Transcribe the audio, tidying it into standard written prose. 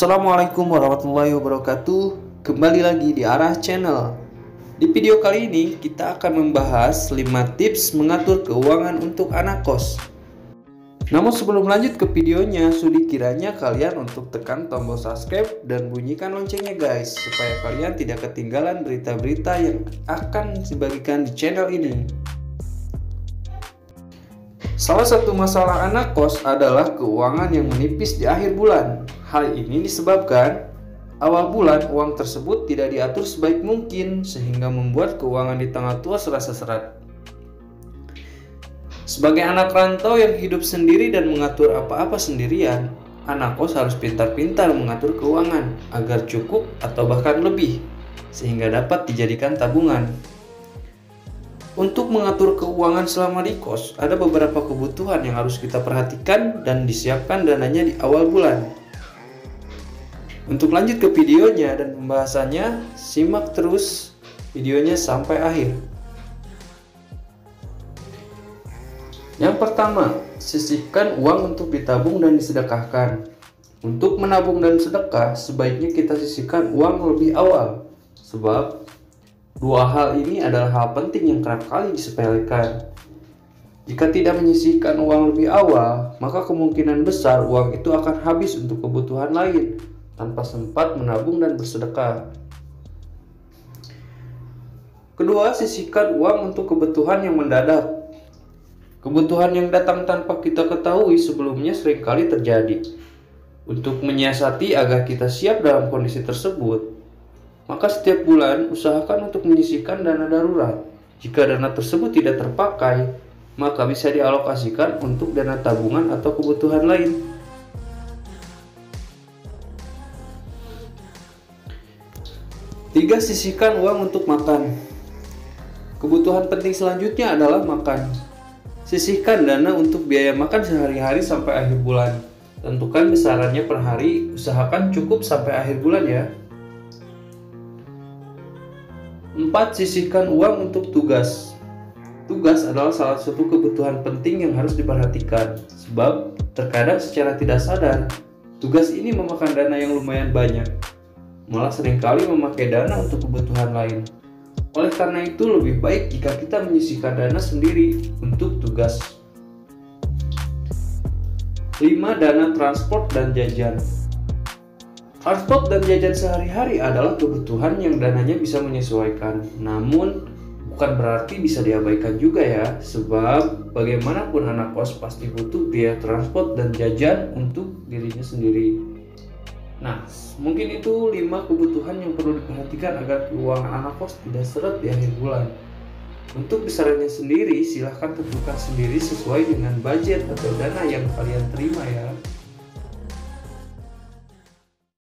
Assalamualaikum warahmatullahi wabarakatuh. Kembali lagi di Arah Channel. Di video kali ini kita akan membahas 5 tips mengatur keuangan untuk anak kos. Namun sebelum lanjut ke videonya, sudi kiranya kalian untuk tekan tombol subscribe dan bunyikan loncengnya guys, supaya kalian tidak ketinggalan berita-berita yang akan dibagikan di channel ini. Salah satu masalah anak kos adalah keuangan yang menipis di akhir bulan. Hal ini disebabkan awal bulan uang tersebut tidak diatur sebaik mungkin, sehingga membuat keuangan di tengah tua serasa seret. Sebagai anak rantau yang hidup sendiri dan mengatur apa-apa sendirian, anak kos harus pintar-pintar mengatur keuangan agar cukup atau bahkan lebih, sehingga dapat dijadikan tabungan. Untuk mengatur keuangan selama di kos, ada beberapa kebutuhan yang harus kita perhatikan dan disiapkan dananya di awal bulan. Untuk lanjut ke videonya dan pembahasannya, simak terus videonya sampai akhir. Yang pertama, sisihkan uang untuk ditabung dan disedekahkan. Untuk menabung dan sedekah, sebaiknya kita sisihkan uang lebih awal, sebab dua hal ini adalah hal penting yang kerap kali disepelekan. Jika tidak menyisihkan uang lebih awal, maka kemungkinan besar uang itu akan habis untuk kebutuhan lain tanpa sempat menabung dan bersedekah. Kedua, sisihkan uang untuk kebutuhan yang mendadak. Kebutuhan yang datang tanpa kita ketahui sebelumnya seringkali terjadi. Untuk menyiasati agar kita siap dalam kondisi tersebut, maka setiap bulan usahakan untuk menyisihkan dana darurat. Jika dana tersebut tidak terpakai, maka bisa dialokasikan untuk dana tabungan atau kebutuhan lain. Tiga, sisihkan uang untuk makan. Kebutuhan penting selanjutnya adalah makan. Sisihkan dana untuk biaya makan sehari-hari sampai akhir bulan. Tentukan besarannya per hari, usahakan cukup sampai akhir bulan ya. 4. Sisihkan uang untuk tugas. Tugas adalah salah satu kebutuhan penting yang harus diperhatikan, sebab terkadang secara tidak sadar, tugas ini memakan dana yang lumayan banyak, malah seringkali memakai dana untuk kebutuhan lain. Oleh karena itu, lebih baik jika kita menyisihkan dana sendiri untuk tugas. 5. Dana transport dan jajan. Transport dan jajan sehari-hari adalah kebutuhan yang dananya bisa menyesuaikan. Namun, bukan berarti bisa diabaikan juga ya, sebab bagaimanapun anak kos pasti butuh biaya transport dan jajan untuk dirinya sendiri. Nah, mungkin itu 5 kebutuhan yang perlu diperhatikan agar keuangan anak kos tidak seret di akhir bulan. Untuk besarannya sendiri, silahkan tentukan sendiri sesuai dengan budget atau dana yang kalian terima ya.